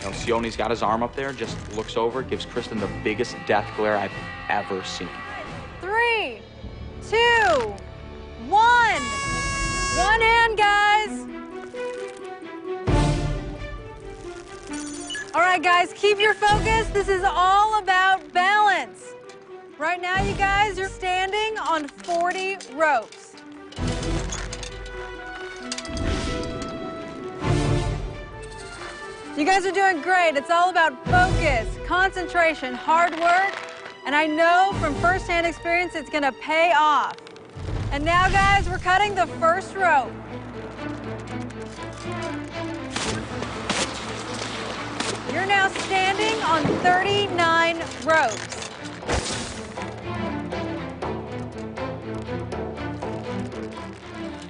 You know, Sione's got his arm up there, just looks over, gives Kristen the biggest death glare I've ever seen. 3, 2, 1. One hand, guys. All right, guys, keep your focus. This is all about balance. Right now, you guys are standing on 40 ropes. You guys are doing great. It's all about focus, concentration, hard work, and I know from firsthand experience it's gonna pay off. And now, guys, we're cutting the first rope. You're now standing on 39 ropes.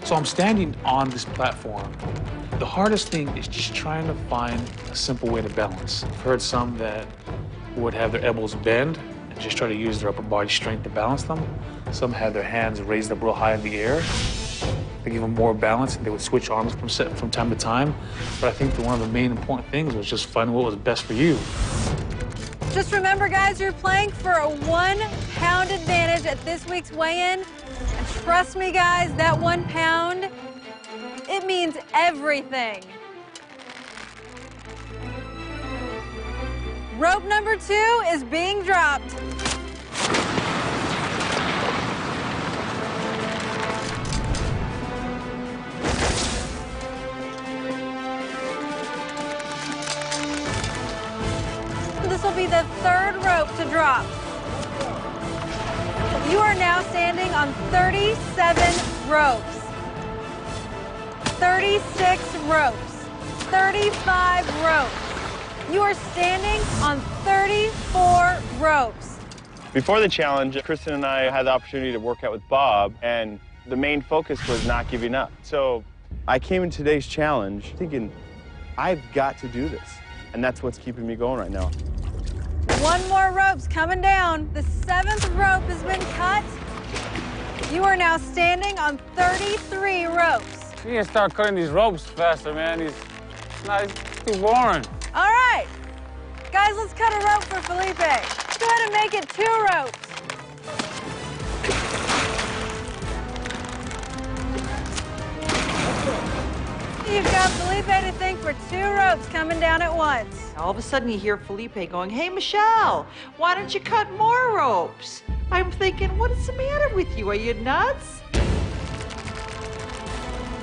So I'm standing on this platform. The hardest thing is just trying to find a simple way to balance. I've heard some that would have their elbows bend and just try to use their upper body strength to balance them. Some had their hands raised up real high in the air to give them more balance, and they would switch arms from time to time. But I think that one of the main important things was just finding what was best for you. Just remember, guys, you're playing for a 1 pound advantage at this week's weigh-in. And trust me, guys, that 1 pound, it means everything. Rope number 2 is being dropped. This will be the 3rd rope to drop. You are now standing on 37 ropes, 36 ropes, 35 ropes. You are standing on 34 ropes. Before the challenge, Kristen and I had the opportunity to work out with Bob, and the main focus was not giving up. So I came in today's challenge thinking, I've got to do this. And that's what's keeping me going right now. 1 more rope's coming down. The 7th rope has been cut. You are now standing on 33 ropes. You need to start cutting these ropes faster, man. It's too boring. All right. Guys, let's cut a rope for Felipe. Let's go ahead and make it 2 ropes. You've got Felipe to thank for 2 ropes coming down at once. All of a sudden you hear Felipe going, "Hey, Michelle, why don't you cut more ropes?" I'm thinking, what is the matter with you? Are you nuts?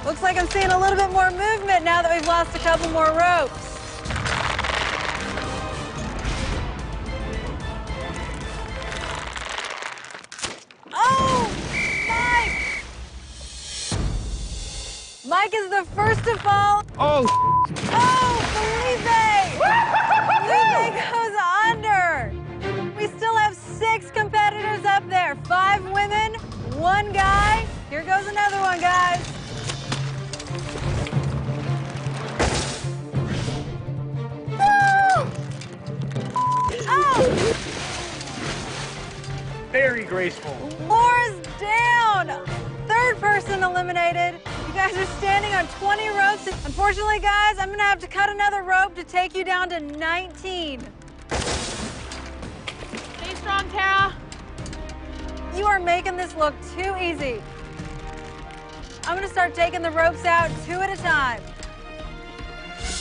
Looks like I'm seeing a little bit more movement now that we've lost a couple more ropes. Oh, Mike! Mike is the first to fall. Oh, Felipe! Felipe goes under. We still have 6 competitors up there. 5 women, 1 guy. Here goes another one, guys. Oh! Very graceful. Laura's down. 3rd person eliminated. You guys are standing on 20 ropes. Unfortunately, guys, I'm gonna have to cut another rope to take you down to 19. Stay strong, Tara. You are making this look too easy. I'm gonna start taking the ropes out 2 at a time.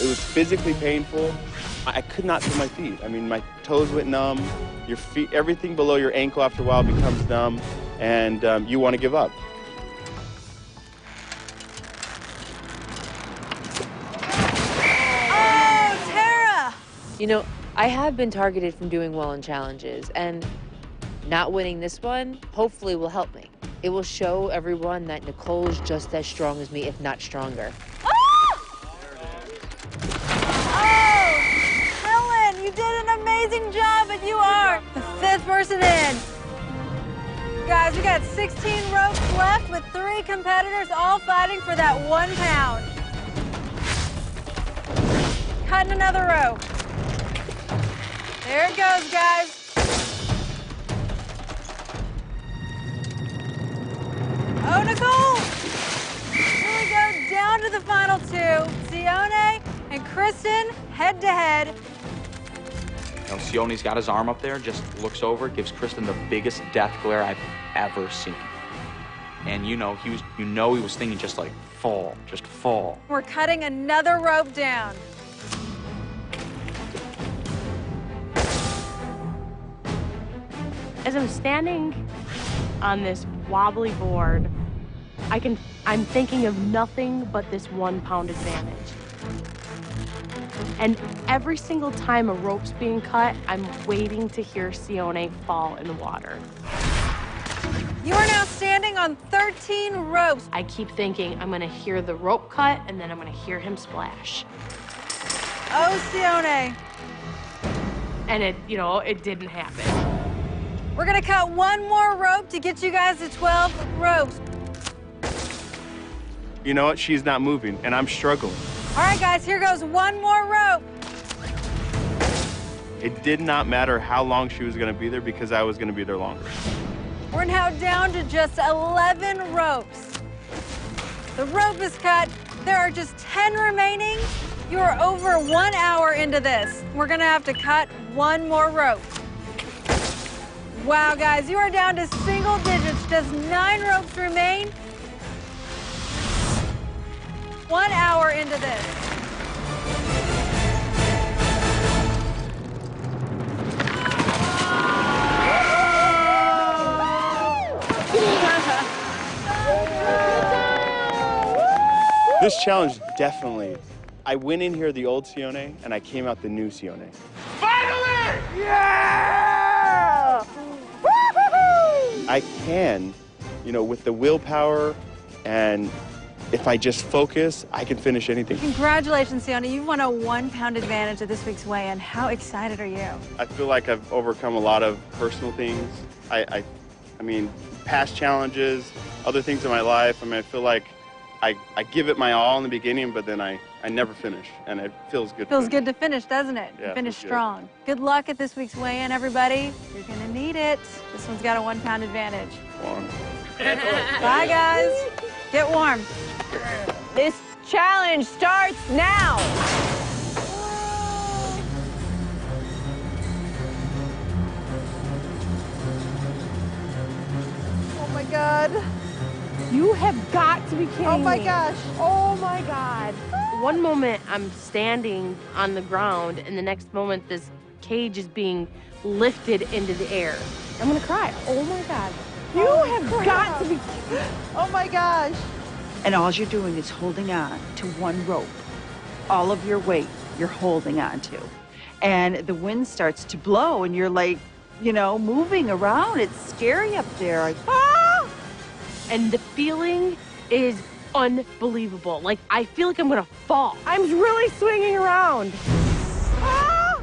it was physically painful. I could not feel my feet. I mean, my toes went numb. Your feet, everything below your ankle after a while becomes numb, and you want to give up. You know, I have been targeted from doing well in challenges, and not winning this one hopefully will help me. It will show everyone that Nicole's just as strong as me, if not stronger. Helen, you did an amazing job, and you are the 5th person in. Guys, we got 16 ropes left with 3 competitors all fighting for that 1 pound. Cutting another rope. There it goes, guys. Oh, Nicole! Here we go, down to the final 2. Sione and Kristen head-to-head. You know, Sione's got his arm up there, just looks over, gives Kristen the biggest death glare I've ever seen. And you know he was thinking just like, fall, just fall. We're cutting another rope down. As I'm standing on this wobbly board, I'm thinking of nothing but this 1 pound advantage. And every single time a rope's being cut, I'm waiting to hear Sione fall in the water. You are now standing on 13 ropes. I keep thinking I'm gonna hear the rope cut and then I'm gonna hear him splash. Oh, Sione. And it didn't happen. We're gonna cut one more rope to get you guys to 12 ropes. You know what? She's not moving, and I'm struggling. All right, guys, here goes one more rope. It did not matter how long she was going to be there because I was going to be there longer. We're now down to just 11 ropes. The rope is cut. There are just 10 remaining. You are over 1 hour into this. We're gonna have to cut one more rope. Wow, guys, you are down to single digits. Just 9 ropes remain. 1 hour into this. This challenge definitely, I went in here the old Sione and I came out the new Sione. Finally! Yeah! Woo-hoo-hoo! I can, with the willpower, and if I just focus, I can finish anything. Congratulations, Sione. You've won a 1 pound advantage at this week's weigh-in. How excited are you? I feel like I've overcome a lot of personal things. I mean, past challenges, other things in my life. I feel like I give it my all in the beginning, but then I never finish, and it feels good. Feels good to finish, doesn't it? Yeah, finish feels good. strong. Good luck at this week's weigh-in, everybody. You're gonna need it. This one's got a 1 pound advantage. Long. Bye, guys. Get warm. This challenge starts now. Oh my God. You have got to be kidding me. Oh my gosh. Oh my God. One moment I'm standing on the ground, and the next moment this cage is being lifted into the air. I'm gonna cry. Oh my God. You have got to be kidding. Oh my gosh. And all you're doing is holding on to one rope. All of your weight you're holding on to. And the wind starts to blow and you're like, moving around. It's scary up there. And the feeling is unbelievable. Like, I feel like I'm gonna fall. I'm really swinging around. Ah!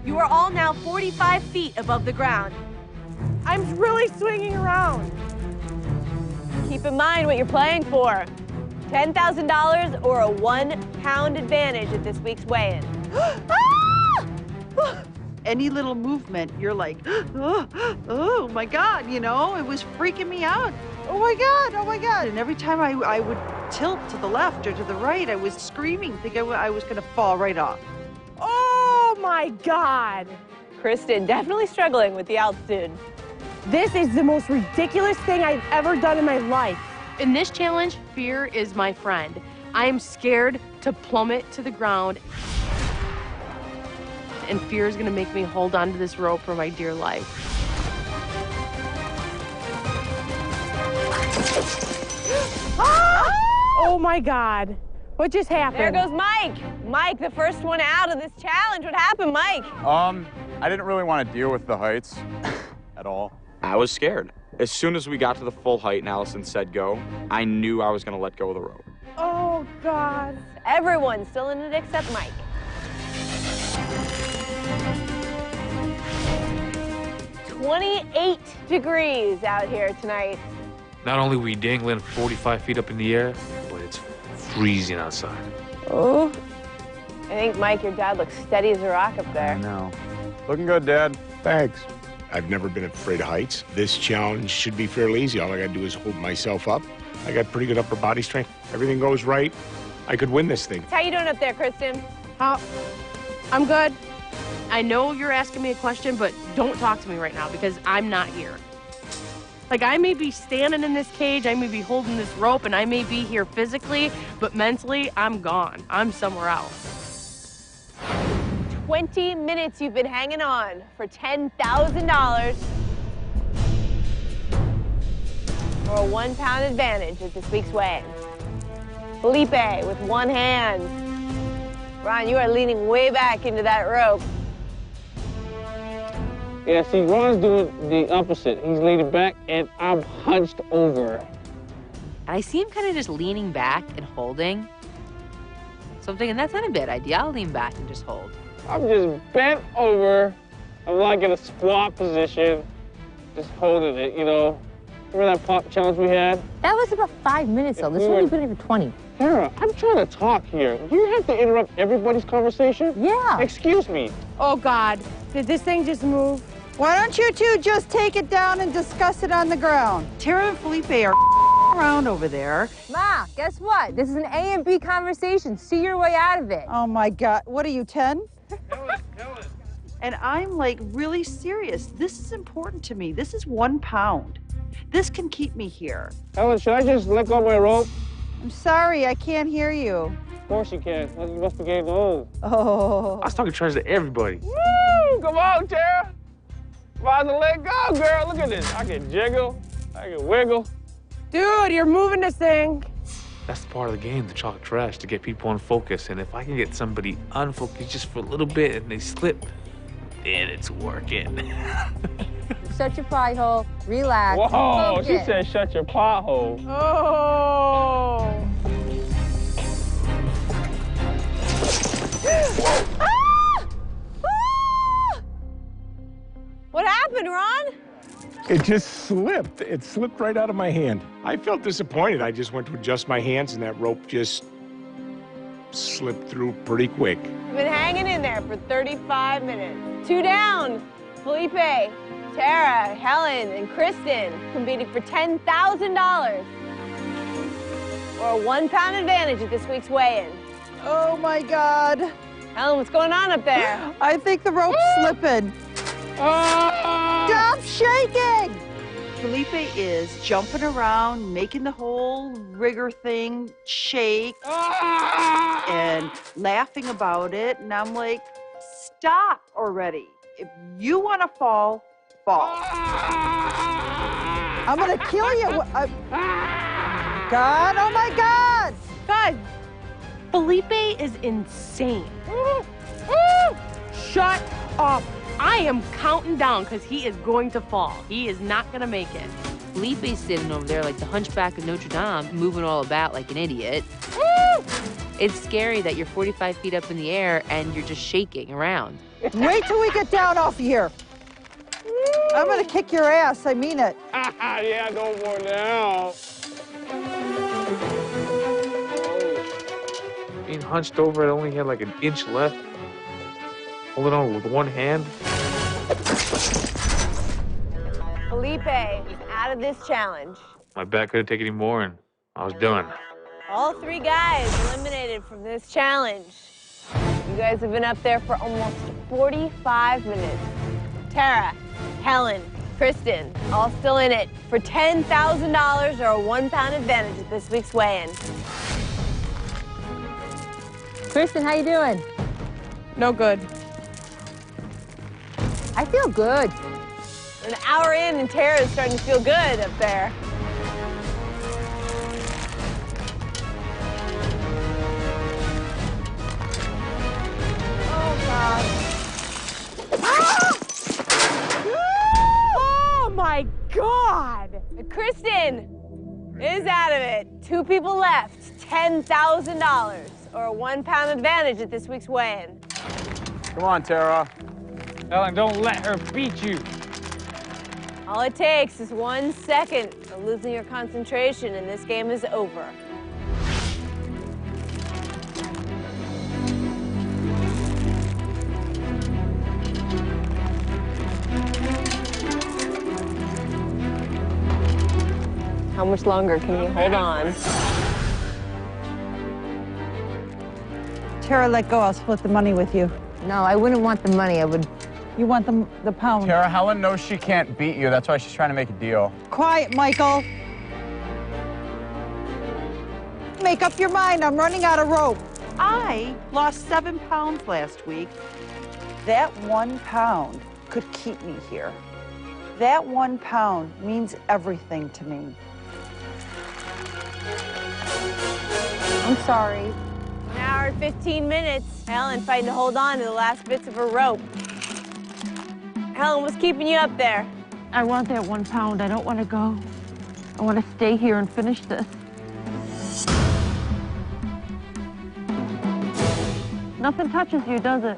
You are all now 45 feet above the ground. I'm really swinging around. Keep in mind what you're playing for. $10,000 or a 1 pound advantage at this week's weigh-in. Any little movement, you're like, oh my God, it was freaking me out. Oh my God. And every time I would tilt to the left or to the right, I was screaming, thinking I was gonna fall right off. Oh my God. Kristen, definitely struggling with the altitude. This is the most ridiculous thing I've ever done in my life. In this challenge, fear is my friend. I am scared to plummet to the ground, and fear is gonna make me hold on to this rope for my dear life. Oh my God, what just happened? There goes Mike. Mike, the first one out of this challenge. What happened, Mike? I didn't really want to deal with the heights at all. I was scared. As soon as we got to the full height and Allison said go, I knew I was gonna let go of the rope. Oh God. Everyone's still in it except Mike. "28 degrees out here tonight. Not only are we dangling 45 feet up in the air, but it's freezing outside. Oh. I think, Mike, your dad looks steady as a rock up there. I know. Looking good, Dad. Thanks. I've never been afraid of heights. This challenge should be fairly easy. All I gotta do is hold myself up. I got pretty good upper body strength. Everything goes right, I could win this thing. How you doing up there, Kristen? I'm good. I know you're asking me a question, but don't talk to me right now because I'm not here. Like, I may be standing in this cage, I may be holding this rope, and I may be here physically, but mentally, I'm gone. I'm somewhere else. 20 minutes you've been hanging on for $10,000 or a 1 pound advantage at this week's weigh-in. Felipe with one hand. Ron, you are leaning way back into that rope. Yeah, see, Ron's doing the opposite. He's leaning back, and I'm hunched over. I see him kind of just leaning back and holding. So I'm thinking, that's not a bad idea. I'll lean back and just hold. I'm just bent over. I'm like in a squat position, just holding it, you know. Remember that pop challenge we had? That was about 5 minutes, though. This one we've been here for 20. Tara, I'm trying to talk here. You have to interrupt everybody's conversation? Yeah. Excuse me. Oh, God. Did this thing just move? Why don't you two just take it down and discuss it on the ground? Tara and Felipe are around over there. Ma, guess what? This is an A and B conversation. See your way out of it. Oh, my God. What are you, 10? And I'm like really serious. This is important to me. This is 1 pound. This can keep me here. Ellen, should I just let go of my rope? I'm sorry, I can't hear you. Of course you can. You must be getting old. Oh. I was talking trash to everybody. Woo! Come on, Tara. About to let go, girl. Look at this. I can jiggle. I can wiggle. Dude, you're moving this thing. That's the part of the game, to talk trash, to get people in focus. And if I can get somebody unfocused just for a little bit and they slip, then it's working. Shut your pie hole. Relax. Whoa, Focus. she said shut your pothole. Oh. What happened, Ron? It just slipped. It slipped right out of my hand. I felt disappointed. I just went to adjust my hands, and that rope just slipped through pretty quick. You've been hanging in there for 35 minutes. 2 down. Felipe, Tara, Helen, and Kristen competing for $10,000 or a 1 pound advantage at this week's weigh-in. Oh, my God. Helen, what's going on up there? I think the rope's slipping. Stop shaking! Felipe is jumping around, making the whole rigger thing shake and laughing about it. And I'm like, stop already. If you want to fall, fall. I'm going to kill you. God, oh my God. God, Felipe is insane. Shut up. I am counting down because he is going to fall. He is not going to make it. Felipe's sitting over there like the hunchback of Notre Dame, moving all about like an idiot. It's scary that you're 45 feet up in the air and you're just shaking around. Wait till we get down off here. I'm going to kick your ass. I mean it. Yeah, no more now. Being hunched over, I only had like an inch left. Holding on with one hand. Felipe is out of this challenge. My back couldn't take any more, and I was done. All 3 guys eliminated from this challenge. You guys have been up there for almost 45 minutes. Tara, Helen, Kristen, all still in it for $10,000 or a 1 pound advantage at this week's weigh-in. Kristen, how you doing? No good. I feel good. An hour in and Tara's starting to feel good up there. Oh, God. Oh, my God. Kristen is out of it. 2 people left. $10,000 or a 1 pound advantage at this week's weigh-in. Come on, Tara. Ellen, don't let her beat you. All it takes is 1 second of losing your concentration and this game is over. How much longer can you hold on? Tara, let go. I'll split the money with you. No, I wouldn't want the money. I would. You want the pound. Tara, Helen knows she can't beat you. That's why she's trying to make a deal. Quiet, Michael. Make up your mind. I'm running out of rope. I lost 7 pounds last week. That 1 pound could keep me here. That 1 pound means everything to me. I'm sorry. 1 hour and 15 minutes. Helen fighting to hold on to the last bits of her rope. Helen, what's keeping you up there? I want that 1 pound. I don't want to go. I want to stay here and finish this. Nothing touches you, does it?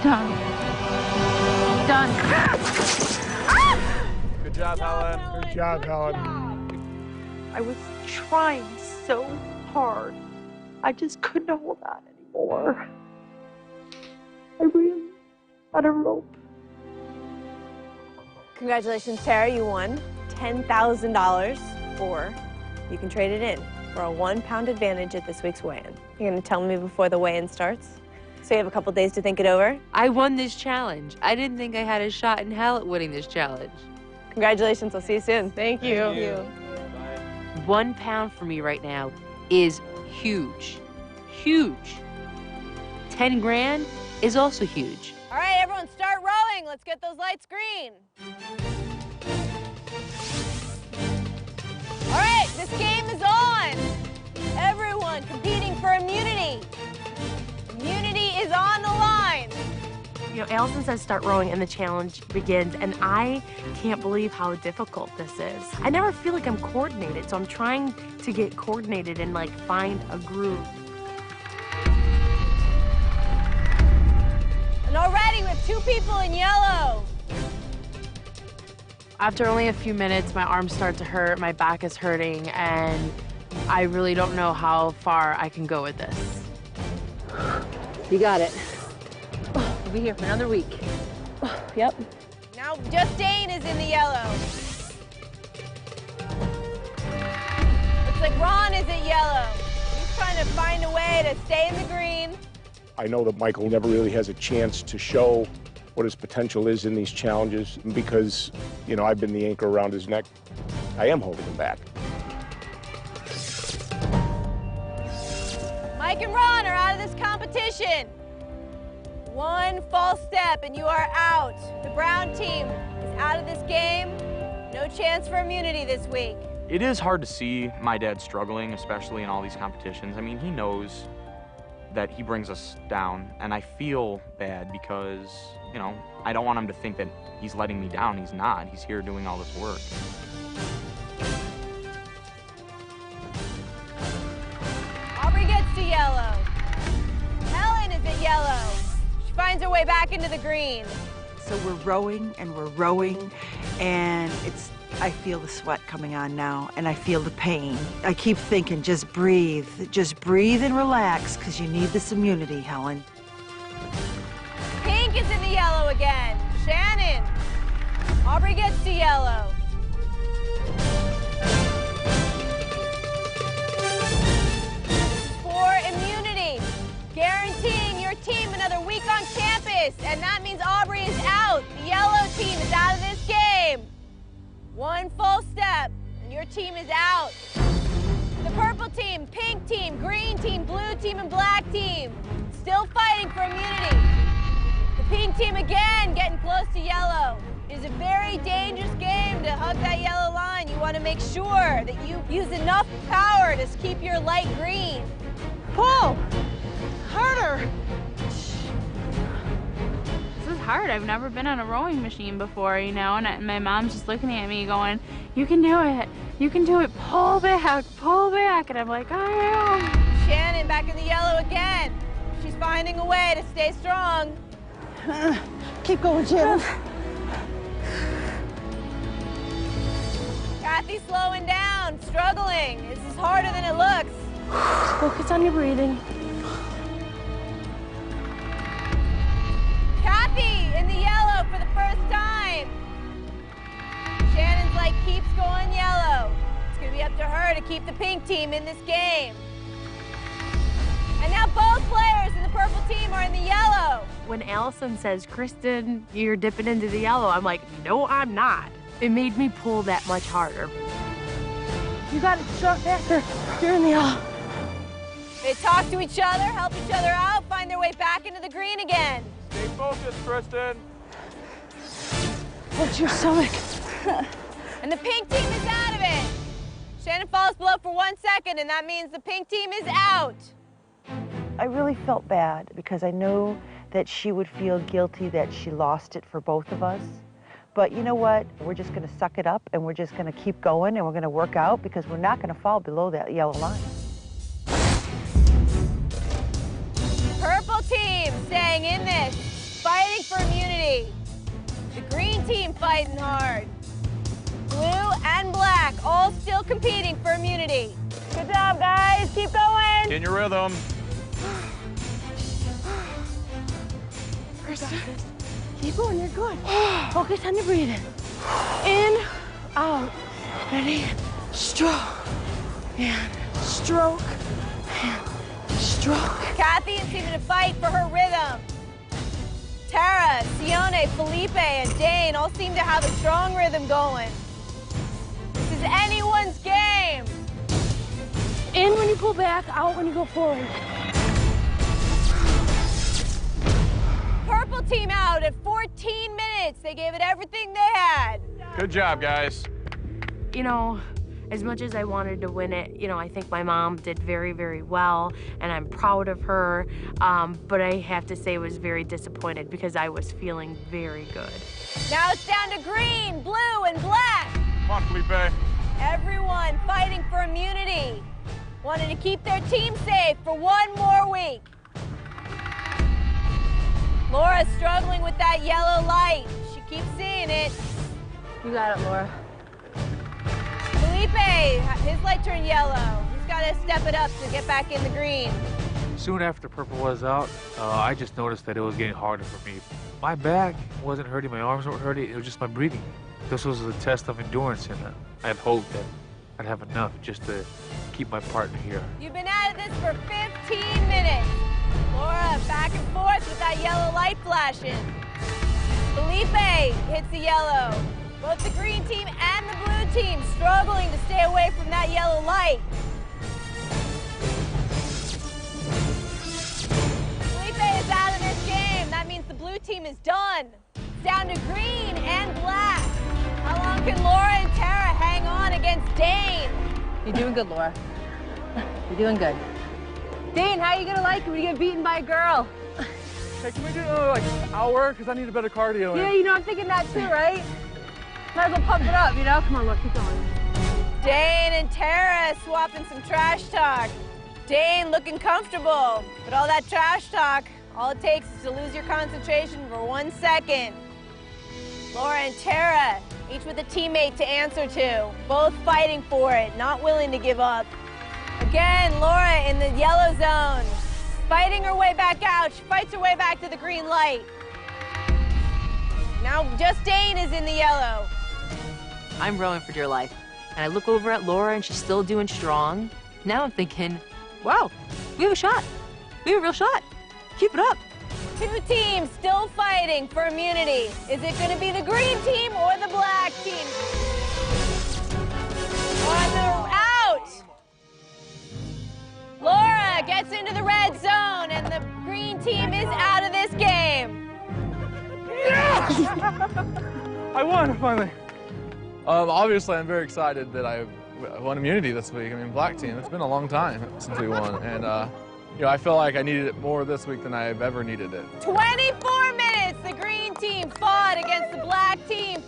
Done. Done. Good job, Helen. Good job, Helen. I was trying so hard. I just couldn't hold on anymore. I ran out of rope. Congratulations, Tara. You won $10,000, or you can trade it in for a 1 pound advantage at this week's weigh-in. You're going to tell me before the weigh-in starts? So you have a couple days to think it over? I won this challenge. I didn't think I had a shot in hell at winning this challenge. Congratulations. I'll see you soon. Thank you. Thank you. 1 pound for me right now is huge. Huge. 10 grand is also huge. All right, everyone, start rowing. Let's get those lights green. All right, this game is on. Everyone competing for immunity. Immunity is on the line. You know, Allison says start rowing and the challenge begins, and I can't believe how difficult this is. I never feel like I'm coordinated, so I'm trying to get coordinated and like find a groove. And already we have 2 people in yellow. After only a few minutes, my arms start to hurt, my back is hurting, and I really don't know how far I can go with this. You got it. We'll be here for another week. Yep. Now Justine is in the yellow. Looks like Ron is at yellow. He's trying to find a way to stay in the green. I know that Michael never really has a chance to show what his potential is in these challenges because, you know, I've been the anchor around his neck. I am holding him back. Mike and Ron are out of this competition. 1 false step and you are out. The brown team is out of this game. No chance for immunity this week. It is hard to see my dad struggling, especially in all these competitions. I mean, he knows that he brings us down, and I feel bad because, you know, I don't want him to think that he's letting me down. He's not. He's here doing all this work. Aubrey gets to yellow. Helen is at yellow. She finds her way back into the green. So we're rowing, and I feel the sweat coming on now, and I feel the pain. I keep thinking, just breathe and relax, because you need this immunity, Helen. Pink is in the yellow again. Shannon. Aubrey gets to yellow. For immunity, guaranteeing your team another week on campus, and that means Aubrey is out. The yellow team is out of this game. 1 false step, and your team is out. The purple team, pink team, green team, blue team, and black team still fighting for immunity. The pink team again getting close to yellow. It is a very dangerous game to hug that yellow line. You want to make sure that you use enough power to keep your light green. Pull! Harder! This is hard. I've never been on a rowing machine before, you know, and my mom's just looking at me going, you can do it. You can do it. Pull back, pull back. And I'm like, I am. Shannon back in the yellow again. She's finding a way to stay strong. Keep going, Shannon. Kathy's slowing down, struggling. This is harder than it looks. Focus on your breathing. Kathy in the yellow for the first time. Shannon's like, keeps going yellow. It's gonna be up to her to keep the pink team in this game. And now both players in the purple team are in the yellow. When Allison says, Kristen, you're dipping into the yellow, I'm like, no, I'm not. It made me pull that much harder. You got it, go faster. You're in the yellow. They talk to each other, help each other out, find their way back into the green again. Stay focused, Kristen. Watch your stomach. And the pink team is out of it. Shannon falls below for 1 second, and that means the pink team is out. I really felt bad because I knew that she would feel guilty that she lost it for both of us. But you know what? We're just going to suck it up and we're just going to keep going and we're going to work out because we're not going to fall below that yellow line. Purple team staying in this, fighting for immunity. The green team fighting hard. Blue and black all still competing for immunity. Good job, guys. Keep going. In your rhythm. Kristen, keep going, you're good. Focus on your breathing. In, out, ready, stroke, and stroke, and stroke. Kathy is seeming to fight for her rhythm. Tara, Sione, Felipe, and Dane all seem to have a strong rhythm going. This is anyone's game. In when you pull back, out when you go forward. Purple team out at 14 minutes. They gave it everything they had. Good job, guys. You know, as much as I wanted to win it, you know, I think my mom did very, very well, and I'm proud of her. But I have to say I was very disappointed because I was feeling very good. Now it's down to green, blue, and black. Come on, Felipe. Everyone fighting for immunity. Wanting to keep their team safe for one more week. Laura's struggling with that yellow light. She keeps seeing it. You got it, Laura. Felipe, his light turned yellow. He's got to step it up to get back in the green. Soon after purple was out, I just noticed that it was getting harder for me. My back wasn't hurting, my arms weren't hurting, it was just my breathing. This was a test of endurance, and I had hoped that I'd have enough just to keep my partner here. You've been at this for 15 minutes. Laura back and forth with that yellow light flashing. Felipe hits the yellow. Both the green team and the blue team struggling to stay away from that yellow light. Felipe is out of this game. That means the blue team is done. It's down to green and black. How long can Laura and Tara hang on against Dane? You're doing good, Laura. You're doing good. Dane, how are you gonna like it when you get beaten by a girl? Hey, can we do like an hour? Because I need a better cardio. Yeah, you know, I'm thinking that too, right? Might as well pump it up, you know? Come on, look, keep going. Dane and Tara swapping some trash talk. Dane looking comfortable, but all that trash talk, all it takes is to lose your concentration for 1 second. Laura and Tara, each with a teammate to answer to, both fighting for it, not willing to give up. Again, Laura in the yellow zone, fighting her way back out. She fights her way back to the green light. Now just Dane is in the yellow. I'm rowing for dear life. And I look over at Laura and she's still doing strong. Now I'm thinking, wow, we have a shot. We have a real shot. Keep it up. Two teams still fighting for immunity. Is it going to be the green team or the black team? On the out. Laura gets into the red zone and the green team is out of this game. Yes! I won finally. Obviously, I'm very excited that I won immunity this week. I mean, black team, it's been a long time since we won. And, you know, I feel like I needed it more this week than I've ever needed it. 24 minutes, the green team fought against the black team.